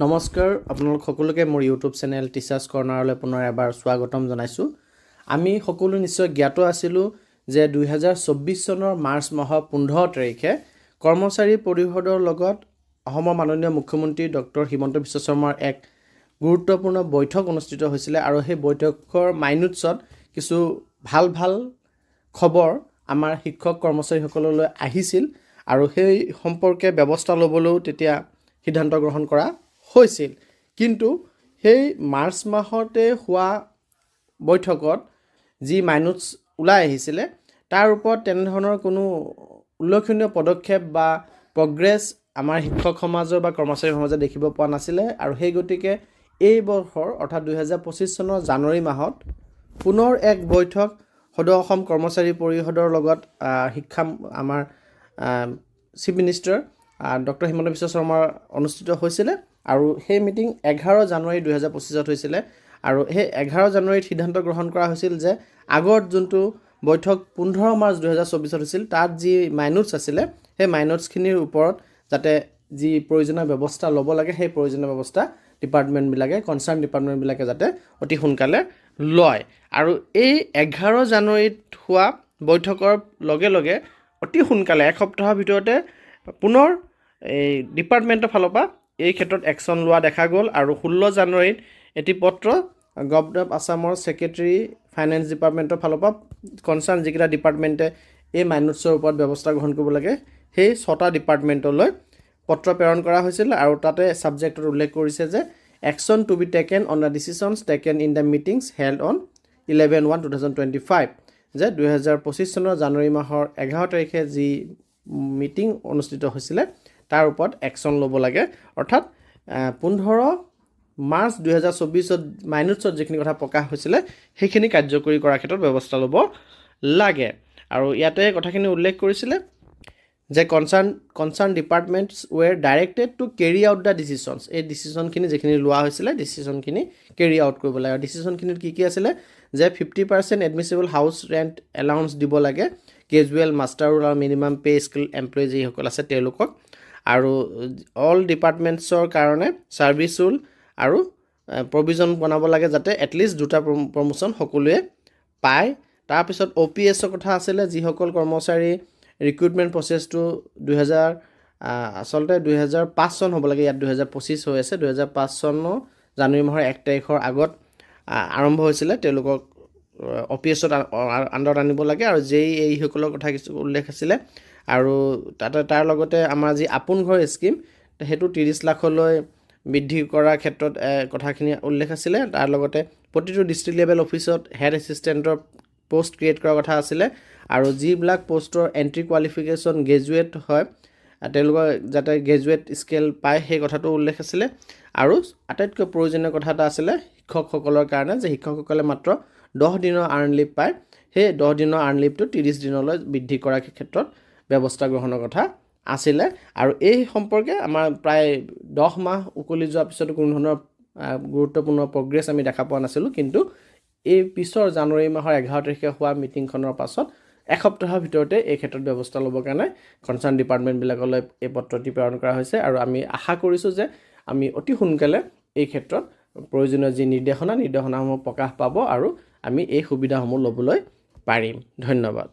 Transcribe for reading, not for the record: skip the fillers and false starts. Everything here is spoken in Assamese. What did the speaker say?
নমস্কাৰ আপোনালোক সকলোকে মোৰ ইউটিউব চেনেল টিচাৰ্ছ কৰ্ণাৰলৈ পুনৰ এবাৰ স্বাগতম জনাইছোঁ। আমি সকলো নিশ্চয় জ্ঞাত আছিলোঁ যে 2024 চনৰ মাৰ্চ মাহৰ 15 তাৰিখে কৰ্মচাৰী পৰিষদৰ লগত অসমৰ মাননীয় মুখ্যমন্ত্ৰী ডক্টৰ হিমন্ত বিশ্ব শৰ্মাৰ এক গুৰুত্বপূৰ্ণ বৈঠক অনুষ্ঠিত হৈছিলে আৰু সেই বৈঠকৰ মাইনুটছত কিছু ভাল খবৰ আমাৰ শিক্ষক কৰ্মচাৰীসকললৈ আহিছিল আৰু সেই সম্পৰ্কে ব্যৱস্থা ল'বলৈও তেতিয়া সিদ্ধান্ত গ্ৰহণ কৰা হৈছিল। কিন্তু সেই মাৰ্চ মাহতে হোৱা বৈঠকত যি মাইনুটছ ওলাই আহিছিলে তাৰ ওপৰত তেনেধৰণৰ কোনো উল্লেখনীয় পদক্ষেপ বা প্ৰগ্ৰেছ আমাৰ শিক্ষক সমাজৰ বা কৰ্মচাৰী সমাজে দেখিব পোৱা নাছিলে আৰু সেই গতিকে এই বৰ্ষৰ অৰ্থাৎ 2025 চনৰ জানুৱাৰী মাহত পুনৰ এক বৈঠক সদৌ অসম কৰ্মচাৰী পৰিষদৰ লগত শিক্ষা আমাৰ chief minister doctor Himanta Biswa শৰ্মাৰ অনুষ্ঠিত হৈছিলে আৰু সেই মিটিং 11 জানুৱাৰী 2025ত হৈছিলে আৰু সেই 11 জানুৱাৰীত সিদ্ধান্ত গ্ৰহণ কৰা হৈছিল যে আগত যোনটো বৈঠক 15 মাৰ্চ 2024ত হৈছিল তাত যি মাইনুটছ আছিলে সেই মাইনুটছখিনিৰ ওপৰত যাতে যি প্ৰয়োজনীয় ব্যৱস্থা ল'ব লাগে সেই প্ৰয়োজনীয় ব্যৱস্থা ডিপাৰ্টমেণ্টবিলাকে কনচাৰ্ণ ডিপাৰ্টমেণ্টবিলাকে যাতে অতি সোনকালে লয় আৰু এই 11 জানুৱাৰীত হোৱা বৈঠকৰ লগে লগে অতি সোনকালে এক সপ্তাহৰ ভিতৰতে পুনৰ এই ডিপাৰ্টমেণ্টৰ ফালৰ পৰা এই ক্ষেত্ৰত একশ্যন লোৱা দেখা গ'ল আৰু 16 জানুৱাৰীত এটি পত্ৰ গভৰ্ণমেণ্ট অফ আছামৰ ছেক্ৰেটাৰী ফাইনেন্স ডিপাৰ্টমেণ্টৰ ফালৰ পৰা কনচাৰ্ণ যিকেইটা ডিপাৰ্টমেণ্টে এই মাইনুটছৰ ওপৰত ব্যৱস্থা গ্ৰহণ কৰিব লাগে সেই 6টা ডিপাৰ্টমেণ্টলৈ পত্ৰ প্ৰেৰণ কৰা হৈছিল আৰু তাতে ছাবজেক্টত উল্লেখ কৰিছে যে action to be taken on the decisions taken in the meetings held on 11/1/2025 যে 2025 চনৰ জানুৱাৰী মাহৰ 11 তাৰিখে যি মিটিং অনুষ্ঠিত হৈছিলে তাৰ ওপৰত একশ্যন ল'ব লাগে অৰ্থাৎ 15 মাৰ্চ 2024ত মাইনুটছত যিখিনি কথা প্ৰকাশ হৈছিলে সেইখিনি কাৰ্যকৰী কৰাৰ ক্ষেত্ৰত ব্যৱস্থা ল'ব লাগে আৰু ইয়াতে কথাখিনি উল্লেখ কৰিছিলে যে concern departments were directed to carry out the decisions এই ডিচিশ্যনখিনি যিখিনি লোৱা হৈছিলে ডিচিশ্যনখিনি কেৰি আউট কৰিব লাগে আৰু ডিচিশ্যনখিনিত কি আছিলে যে 50% এডমিছিবল হাউচ ৰেণ্ট এলাউন্স দিব লাগে কেজুৱেল মাষ্টাৰ ৰোল আৰু মিনিমাম পে স্কিল এমপ্লয়ী যিসকল আছে তেওঁলোকক আৰু অল ডিপাৰ্টমেণ্টছৰ কাৰণে ছাৰ্ভিচ ৰুল আৰু প্ৰভিজন বনাব লাগে যাতে এটলিষ্ট 2টা প্ৰমোশ্যন সকলোৱে পায়। তাৰপিছত OPSৰ কথা আছিলে যিসকল কৰ্মচাৰী ৰিক্ৰুটমেণ্ট প্ৰচেছটো 2005 চন হ'ব লাগে ইয়াত 2025 হৈ আছে 2005 চনৰ জানুৱাৰী মাহৰ 1 তাৰিখৰ আগত আৰম্ভ হৈছিলে তেওঁলোকক OPSত আণ্ডাৰত আনিব লাগে আৰু এইসকলৰ কথা কিছু উল্লেখ আছিলে আৰু তাৰ লগতে আমাৰ যি আপোন ঘৰ স্কিম সেইটো 30 লাখলৈ বৃদ্ধি কৰাৰ ক্ষেত্ৰত কথাখিনি উল্লেখ আছিলে তাৰ লগতে প্ৰতিটো ডিষ্ট্ৰিক্ট লেভেল অফিচত হেড এছিষ্টেণ্টৰ পোষ্ট ক্ৰিয়েট কৰাৰ কথা আছিলে আৰু যিবিলাক পোষ্টৰ এণ্ট্ৰি কোৱালিফিকেশ্যন গ্ৰেজুৱেট হয় তেওঁলোকৰ যাতে গ্ৰেজুৱেট স্কেল পায় সেই কথাটো উল্লেখ আছিলে আৰু আটাইতকৈ প্ৰয়োজনীয় কথা এটা আছিলে শিক্ষকসকলৰ কাৰণে যে শিক্ষকসকলে মাত্ৰ 10 দিনৰ আৰ্ণ লিভ পায় সেই 10 দিনৰ আৰ্ণ লিভটো 30 দিনলৈ বৃদ্ধি কৰাৰ ক্ষেত্ৰত ব্যৱস্থা গ্ৰহণৰ কথা আছিলে আৰু এই সম্পৰ্কে আমাৰ প্ৰায় 10 মাহ উকলি যোৱাৰ পিছতো কোনো ধৰণৰ গুৰুত্বপূৰ্ণ প্ৰগ্ৰেছ আমি দেখা পোৱা নাছিলোঁ কিন্তু এই পিছৰ জানুৱাৰী মাহৰ 11 তাৰিখে হোৱা মিটিংখনৰ পাছত এসপ্তাহৰ ভিতৰতে এই ক্ষেত্ৰত ব্যৱস্থা ল'বৰ কাৰণে কনচাৰ্ণ ডিপাৰ্টমেণ্টবিলাকলৈ এই পত্ৰটি প্ৰেৰণ কৰা হৈছে আৰু আমি আশা কৰিছোঁ যে আমি অতি সোনকালে এই ক্ষেত্ৰত প্ৰয়োজনীয় যি নিৰ্দেশনাসমূহ প্ৰকাশ পাব আৰু আমি এই সুবিধাসমূহ ল'বলৈ পাৰিম। ধন্যবাদ।